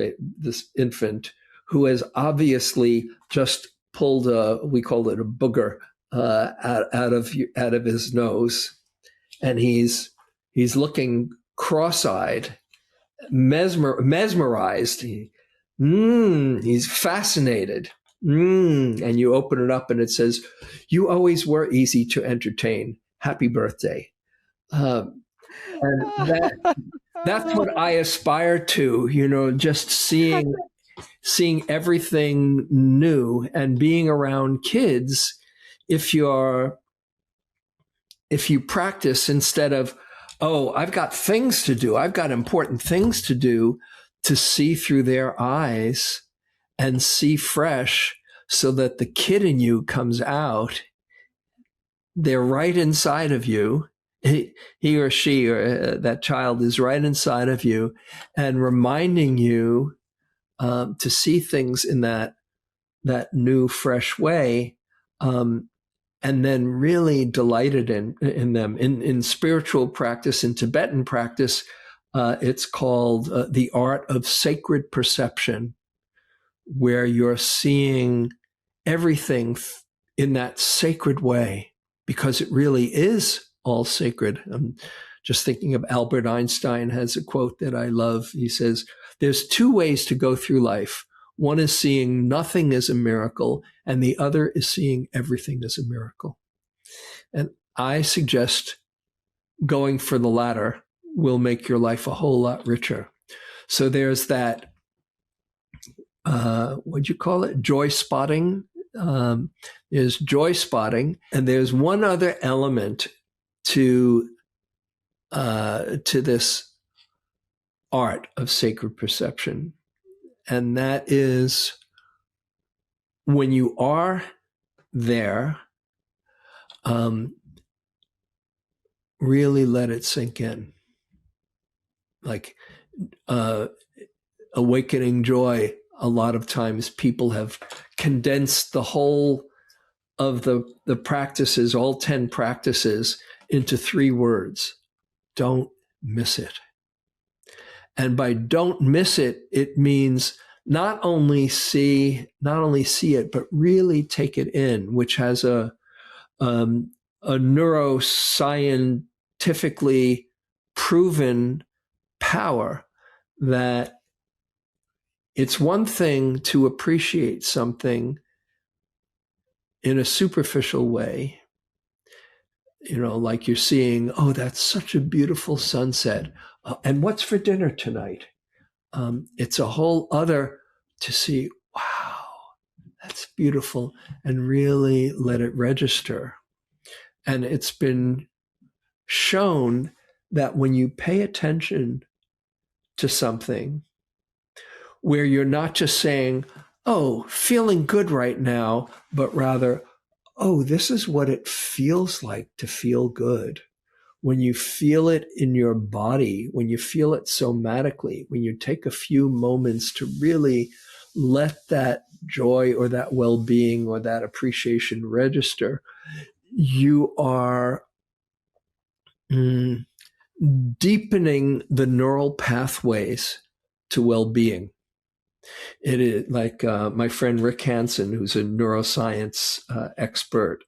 infant who has obviously just pulled we call it a booger out of his nose, and he's looking cross-eyed, mesmerized. He's fascinated. And you open it up and it says, "You always were easy to entertain. Happy birthday." And that's what I aspire to, just seeing everything new and being around kids. If you practice instead of, "Oh, I've got things to do. I've got important things to do," to see through their eyes and see fresh, so that the kid in you comes out. They're right inside of you. He or she, or that child, is right inside of you, and reminding you to see things in that new, fresh way, and then really delighted in them. In spiritual practice, in Tibetan practice, it's called the art of sacred perception, where you're seeing everything in that sacred way, because it really is all sacred. I'm just thinking of Albert Einstein has a quote that I love. He says, "There's two ways to go through life. One is seeing nothing as a miracle, and the other is seeing everything as a miracle." And I suggest going for the latter will make your life a whole lot richer. So there's that, what'd you call it? Joy spotting. There's joy spotting. And there's one other element to this art of sacred perception. And that is, when you are there, really let it sink in. Like awakening joy, a lot of times people have condensed the whole of the practices, all 10 practices, into 3 words: don't miss it. And by don't miss it, it means not only see it, but really take it in, which has a neuroscientifically proven power, that it's one thing to appreciate something in a superficial way, like you're seeing, oh, that's such a beautiful sunset. And what's for dinner tonight? It's a whole other to see, wow, that's beautiful, and really let it register. And it's been shown that when you pay attention to something, where you're not just saying, oh, feeling good right now, but rather, oh, this is what it feels like to feel good. When you feel it in your body, when you feel it somatically, when you take a few moments to really let that joy or that well-being or that appreciation register, you are deepening the neural pathways to well-being. It is like my friend Rick Hansen, who's a neuroscience expert.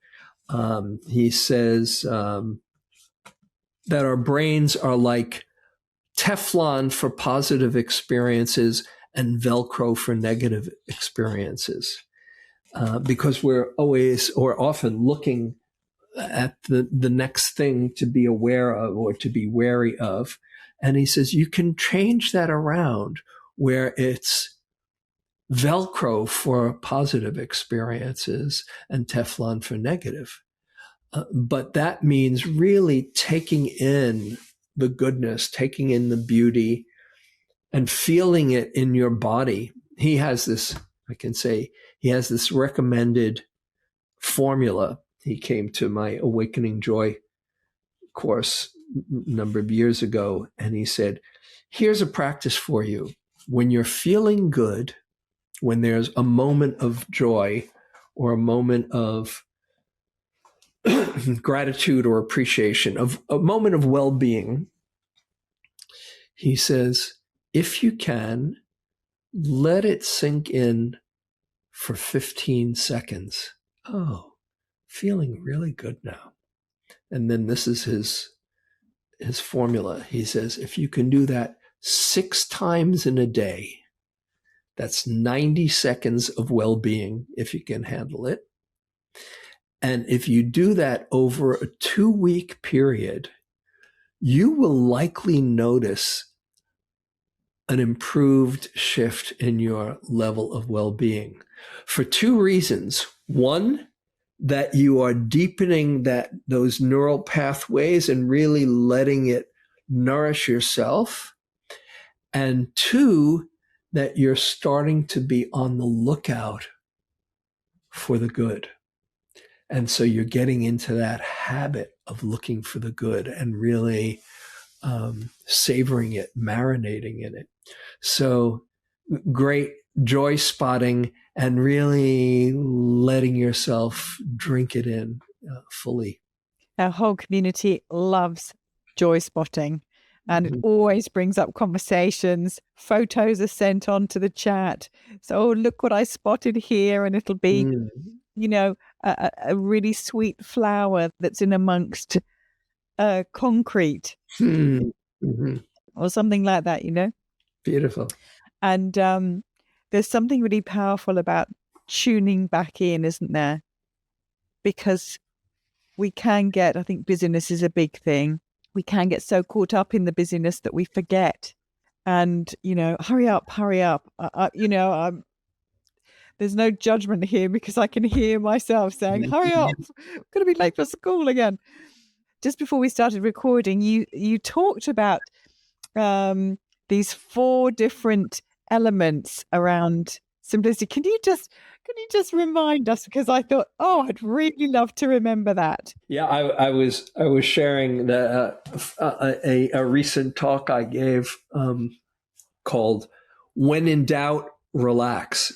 He says that our brains are like Teflon for positive experiences and Velcro for negative experiences, because we're always or often looking at the next thing to be aware of or to be wary of. And he says you can change that around, where it's Velcro for positive experiences and Teflon for negative. But that means really taking in the goodness, taking in the beauty, and feeling it in your body. He has this recommended formula. He came to my Awakening Joy course a number of years ago, and he said, here's a practice for you. When you're feeling good, when there's a moment of joy or a moment of gratitude or appreciation, of a moment of well-being, he says, if you can, let it sink in for 15 seconds. Oh, feeling really good now. And then this is his formula. He says, if you can do that 6 times in a day, that's 90 seconds of well-being, if you can handle it. And if you do that over a 2-week period, you will likely notice an improved shift in your level of well-being for 2 reasons. One, that you are deepening those neural pathways and really letting it nourish yourself. And 2, that you're starting to be on the lookout for the good. And so you're getting into that habit of looking for the good and really savoring it, marinating in it. So great joy spotting and really letting yourself drink it in fully. Our whole community loves joy spotting, and it always brings up conversations. Photos are sent on to the chat. So, oh, look what I spotted here. And it'll be, you know, a really sweet flower that's in amongst concrete or something like that, you know. Beautiful. And there's something really powerful about tuning back in, isn't there? Because we can get, I think busyness is a big thing. We can get so caught up in the busyness that we forget. And, you know, hurry up. There's no judgment here because I can hear myself saying, hurry up, I'm going to be late for school again. Just before we started recording, you talked about these 4 different elements around simplicity. Can you just remind us? Because I thought, oh, I'd really love to remember that. Yeah, I was sharing a recent talk I gave called "When in Doubt, Relax,"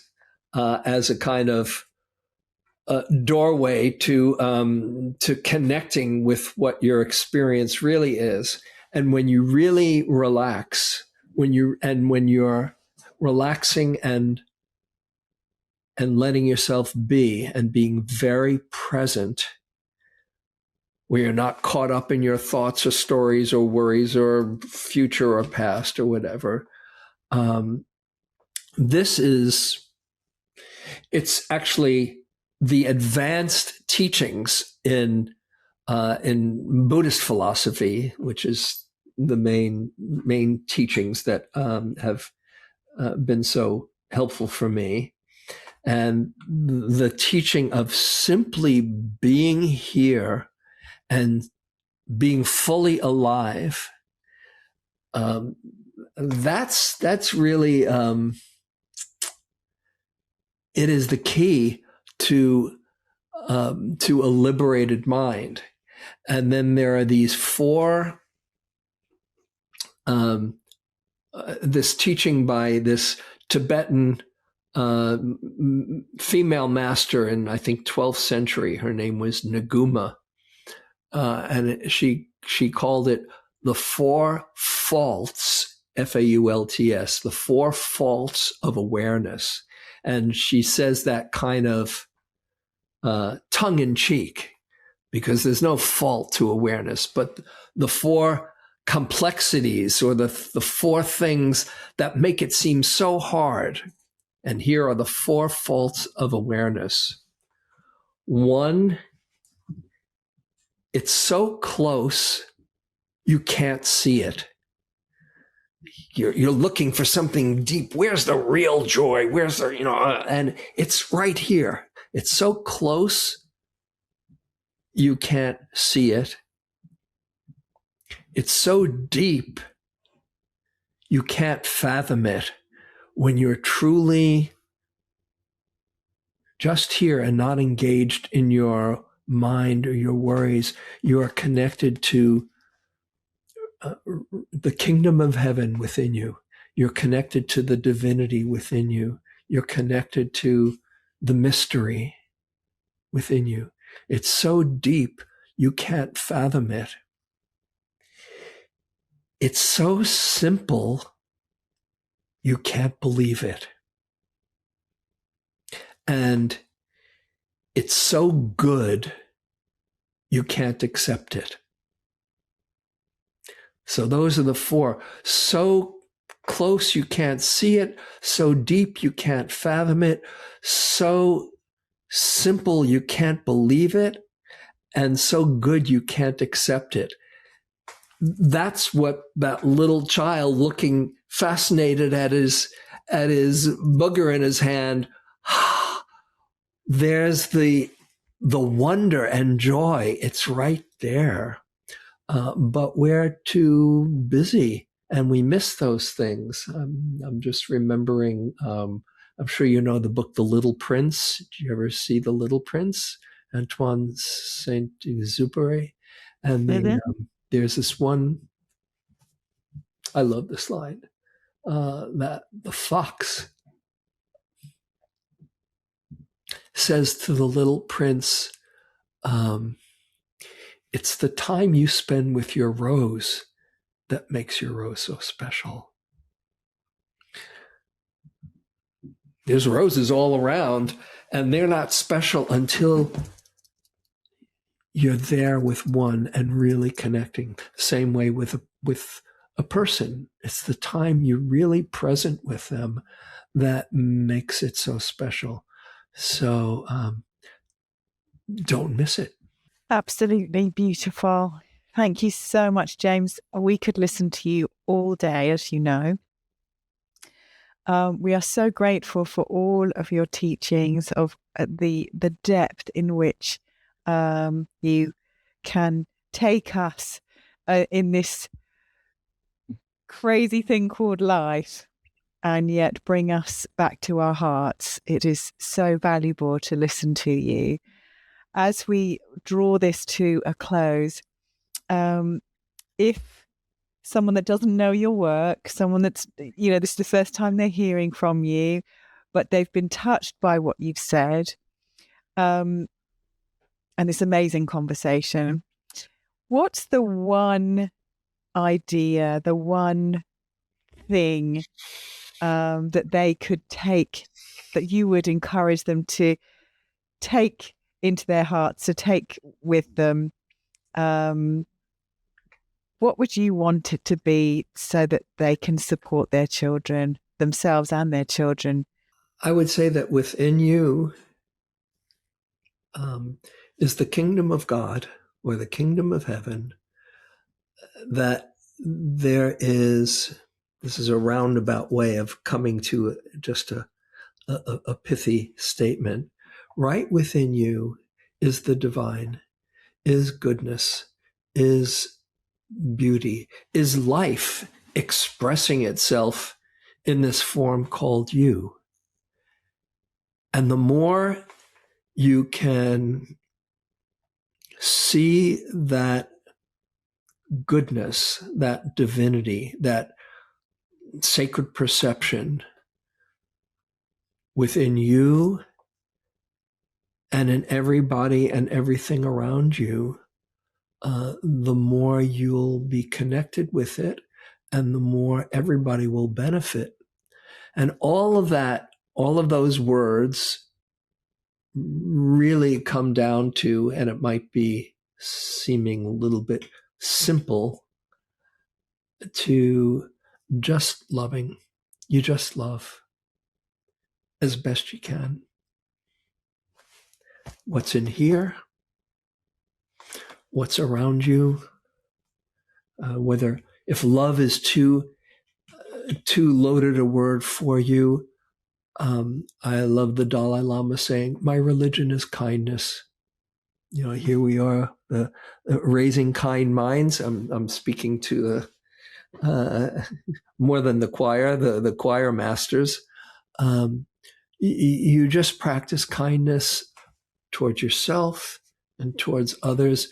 as a kind of doorway to connecting with what your experience really is. And when you really relax, when you're relaxing and letting yourself be and being very present, where you're not caught up in your thoughts or stories or worries or future or past or whatever. It's actually the advanced teachings in Buddhist philosophy, which is the main teachings that have been so helpful for me. And the teaching of simply being here and being fully alive, that's really it is the key to a liberated mind. And then there are these 4 this teaching by this Tibetan female master in, I think, 12th century. Her name was Naguma. And she called it the 4 faults, Faults, the 4 faults of awareness. And she says that kind of tongue in cheek, because there's no fault to awareness, but the 4 complexities or the 4 things that make it seem so hard. And here are the 4 faults of awareness. 1, it's so close, you can't see it. You're looking for something deep. Where's the real joy? Where's the, and it's right here. It's so close, you can't see it. It's so deep, you can't fathom it. When you're truly just here and not engaged in your mind or your worries, you are connected to the kingdom of heaven within you. You're connected to the divinity within you. You're connected to the mystery within you. It's so deep, you can't fathom it. It's so simple, you can't believe it. And it's so good, you can't accept it. So those are the 4. So close you can't see it, so deep you can't fathom it, so simple you can't believe it, and so good you can't accept it. That's what that little child, looking fascinated at his booger in his hand, there's the wonder and joy. It's right there. But we're too busy and we miss those things. I'm just remembering, I'm sure you know the book The Little Prince. Did you ever see The Little Prince? Antoine Saint-Exupéry. And there's this one, I love this line, that the fox says to the little prince, it's the time you spend with your rose that makes your rose so special. There's roses all around, and they're not special until you're there with one and really connecting. Same way with a person. It's the time you're really present with them that makes it so special. So don't miss it. Absolutely beautiful. Thank you so much, James. We could listen to you all day, as you know. We are so grateful for all of your teachings, of the depth in which you can take us in this crazy thing called life, and yet bring us back to our hearts. It is so valuable to listen to you. As we draw this to a close, if someone that doesn't know your work, someone that's, this is the first time they're hearing from you, but they've been touched by what you've said, and this amazing conversation, what's the one idea, the one thing that they could take, that you would encourage them to take into their hearts, to take with them? What would you want it to be so that they can support their children, themselves and their children? I would say that within you is the kingdom of God, or the kingdom of heaven, that there is, this is a roundabout way of coming to just a pithy statement. Right within you is the divine, is goodness, is beauty, is life expressing itself in this form called you. And the more you can see that goodness, that divinity, that sacred perception within you and in everybody and everything around you, the more you'll be connected with it, and the more everybody will benefit. And all of that, all of those words really come down to, and it might be seeming a little bit simple, to just loving. You just love as best you can. What's in here, what's around you, whether if love is too loaded a word for you, I love the Dalai Lama saying, "My religion is kindness." Here we are, raising kind minds. I'm speaking to more than the choir, the choir masters. You just practice kindness towards yourself and towards others.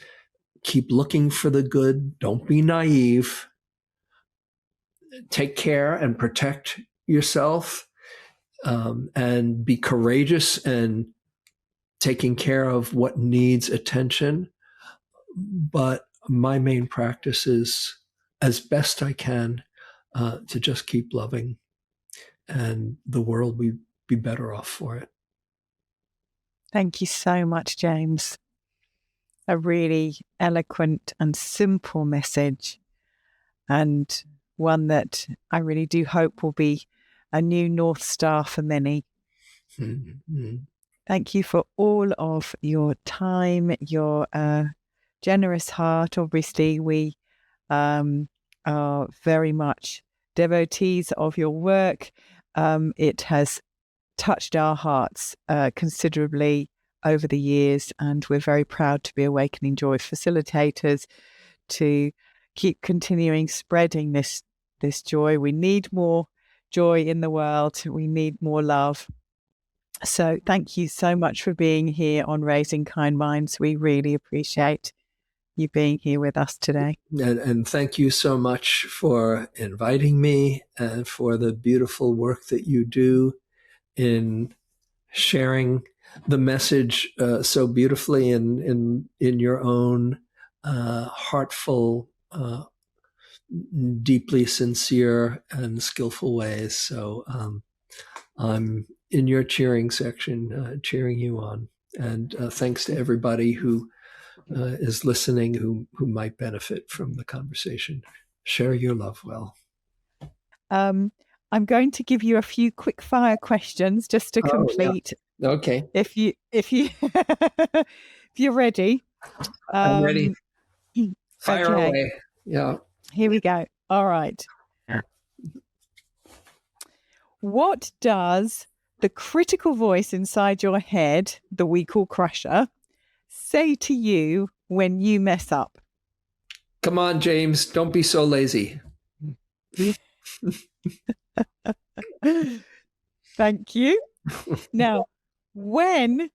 Keep looking for the good. Don't be naive. Take care and protect yourself, and be courageous and taking care of what needs attention. But my main practice is, as best I can, to just keep loving, and the world will be better off for it. Thank you so much, James. A really eloquent and simple message, and one that I really do hope will be a new North Star for many. Mm-hmm. Thank you for all of your time, your generous heart. Obviously, we are very much devotees of your work. It has touched our hearts considerably over the years, and we're very proud to be Awakening Joy facilitators, to keep continuing spreading this this joy. We need more joy in the world. We need more love. So thank you so much for being here on Raising Kind Minds. We really appreciate you being here with us today. And thank you so much for inviting me and for the beautiful work that you do in sharing the message so beautifully in your own heartful, deeply sincere and skillful ways. So I'm in your cheering section, cheering you on. And thanks to everybody who is listening, who might benefit from the conversation. Share your love well. I'm going to give you a few quick fire questions just to complete. Yeah. Okay. If you're ready. I'm ready. Fire away. Yeah. Here we go. All right. What does the critical voice inside your head, the we call crusher, say to you when you mess up? Come on, James. Don't be so lazy. Thank you. Now, when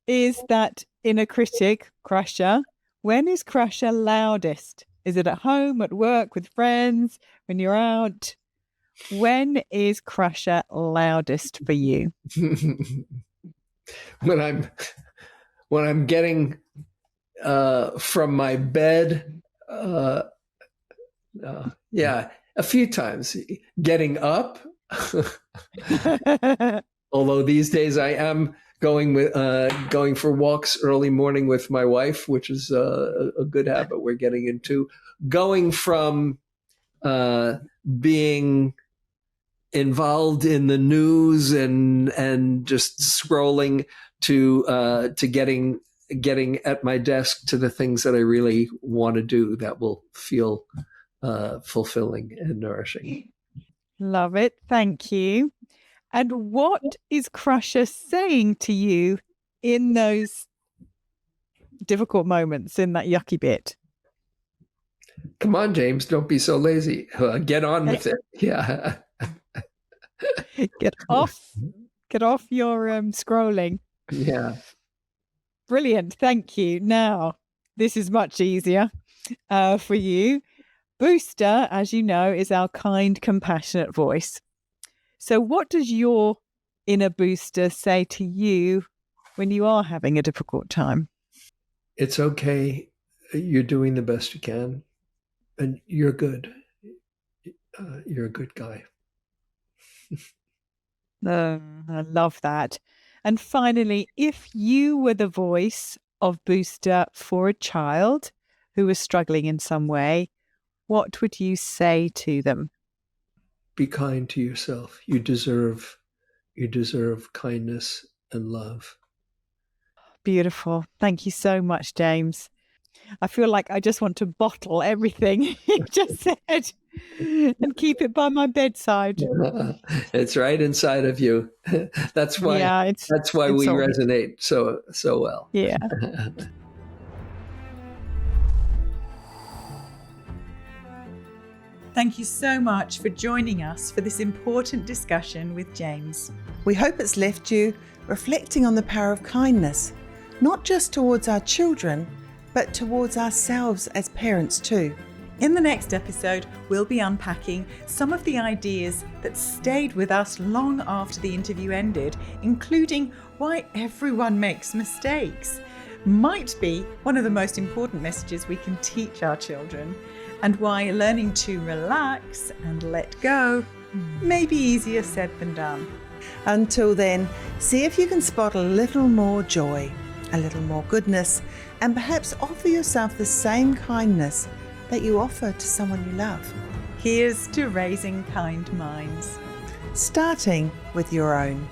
is that inner critic, crusher? When is crusher loudest? Is it at home, at work, with friends, when you're out? When is crusher loudest for you? When I'm getting from my bed, yeah, a few times. Getting up, although these days I am going for walks early morning with my wife, which is a good habit we're getting into. Going from being involved in the news and just scrolling to getting at my desk to the things that I really want to do that will feel fulfilling and nourishing. Love it. Thank you. And what is crusher saying to you in those difficult moments, in that yucky bit? Come on, James, don't be so lazy. Get on with it. Yeah. Get off your scrolling. Yeah. Brilliant. Thank you. Now, this is much easier for you. Booster, as you know, is our kind, compassionate voice. So what does your inner booster say to you when you are having a difficult time? It's okay. You're doing the best you can. And you're good. You're a good guy. I love that. And finally, if you were the voice of booster for a child who was struggling in some way, what would you say to them? Be kind to yourself. You deserve kindness and love. Beautiful. Thank you so much, James. I feel like I just want to bottle everything you just said and keep it by my bedside. It's right inside of you. That's why we resonate so well. Yeah. Thank you so much for joining us for this important discussion with James. We hope it's left you reflecting on the power of kindness, not just towards our children, but towards ourselves as parents too. In the next episode, we'll be unpacking some of the ideas that stayed with us long after the interview ended, including why everyone makes mistakes. Might be one of the most important messages we can teach our children, and why learning to relax and let go may be easier said than done. Until then, see if you can spot a little more joy, a little more goodness, and perhaps offer yourself the same kindness that you offer to someone you love. Here's to raising kind minds, starting with your own.